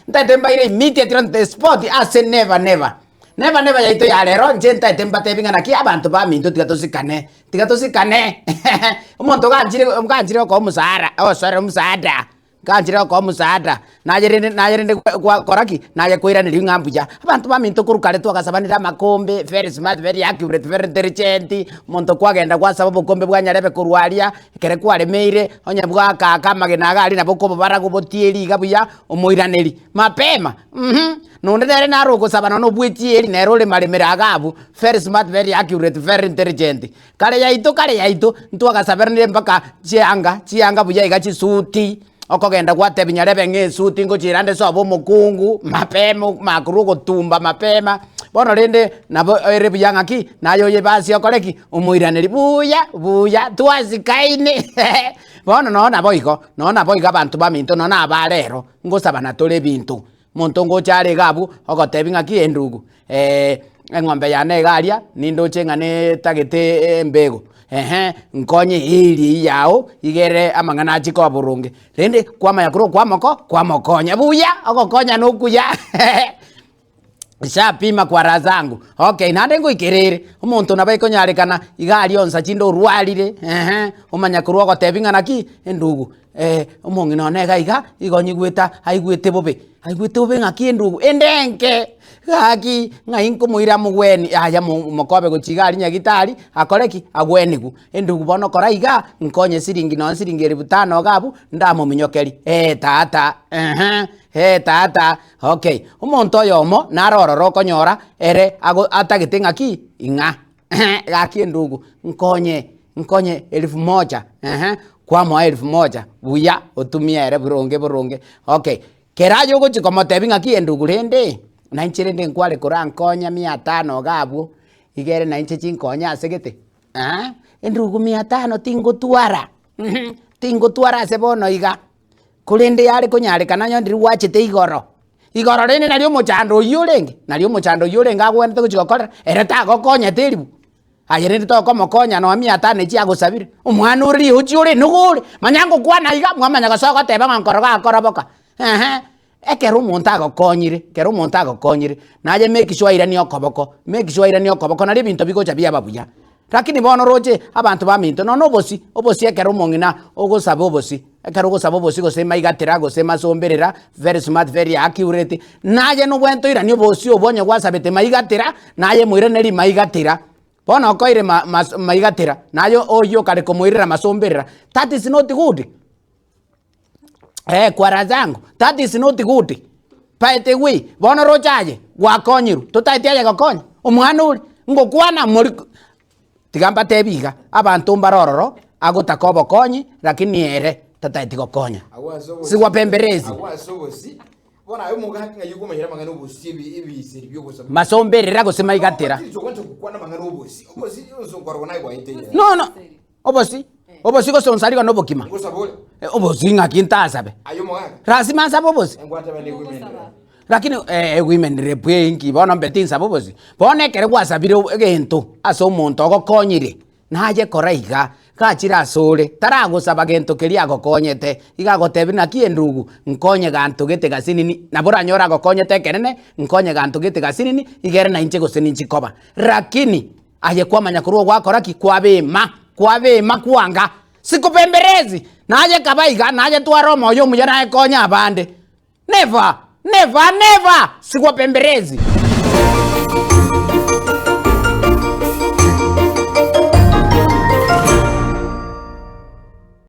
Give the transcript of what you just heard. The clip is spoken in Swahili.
ntatemba ile immediately on the spot. I say never yaito ya lero nje ntatemba tebinga na ki abantu ba minto tigatosikane umuntu kanjire ko musara sorry musada kanjira ko musada najerende koraki naje koiranira ngambuja abantu baminto kurukale twakasabanira makombe very smart very accurate very intelligent muntu kwagenda kwasaba bukombe bwanyarebe kurwalia kere kwaremeire onya bwaka kamagena gali nabo ko barago botieri gabuya umuiraneri mapema nondere narugo sabana no bwetieri nerole malemera agabu very smart very accurate very intelligent kale yaito ntwakasabernire mpaka chianga buya igachisuti okogenda kwatebinya rebe ngesuti ngochirande sobo mukungu mapema makurugo tumba mapema bono rende nabo erebu yangaki nayo yebasi okoreki umuiraneri buya twazikaine bono nona boiko abantu baminto nona abalero ngosabana tole bintu muntu ngochare gabu okotebinga ki endugu eng'ombe yane galia nindo chengane tagete mbego nkonye hili yao igere amangana chiko burunge rende kwama yakuro kwamokonya buya ogokonya nukuya shapima kwa razangu okay nande ngoikerere umuntu nabaikonyarikana igali onsa chindo rwalire umanya kurwa gotebinga naki endugu umongi none gaiga igonyigweta aigwete bobe ngaki endugu endenke gaki ngainko muira mugweni aya mukobe gochigali nyagitari akoreki agwenigu endugu bono koraiga nkonye siringi 5,000 gabu ndamo minyokeri tata okay umuntu yomo narororo konyora ere atagite ngaki inga gaki endugu nkonye 1,000 kwamo 1,000 buya utumia ere burunge okay kerayo gochikomotebi ngaki endugu rende nanchirende nkwale korankonya 500 gabu igere nanche chinkonya asegete endugu 500 tingotwara sebono iga kulinde yari kunyari kana nyondiri wachete igoro rene nario mochando yulenge agwente kuchikokora ereta gokonya teribu ayerende to komokonya no 500 chi agusabire umwana uri uchiure nugure manyango kwana iga mwamanya gasoko teba ngankoro gakoroboka ekero umuntu agokonyire naje make sure irani okoboko nari bintu bigocha bya babuya lakini bono roche abantu baminto no bosi ekero umongina ogosaba obosi gosema igatira gosema somberera very smart very accurate naje no bwento irani obosi obonye gwasabete maigatira naye muiraneri maigatira bono okoire maigatira nayo oyo kare komuirira masomberera that is not good. Kwa razangu that is not good. Paete we bono rochaje gwakonyiru tutaitiaje gakonya umwana uri ngokwana muri tigamba tebiga abantu mbarororo agotakobo konyi lakini ere tataiti gokonya sigwa pemberezi bona ayo mugaka ngayuko mahira mangano busi ibisiri byo gusaba masomberera gosema igatera obosi uzongwarwa nayo gwaite no obosi go sonsari no bokima obosi ngakintasabe ayo mugaka rasima sabo obosi ngwata bane women lakini women repwengi bona mbetinsa bobosi bona kere gwasabire egento aso umuntu ogokonyire naje koraiga kachira sore taragusaba gento keri agokonyete igagotebina kiendugu nkonye gantu gete gasinini nabura nyora agokonyete kenene nkonye gantu gete gasinini igere na inche gosini nchikoba lakini aye kwamanya kuruo gwakoraki kwabema kwanga sikupemberezi naje kabaiga naje twaromo yo mujana ekonya abande never sikupemberezi.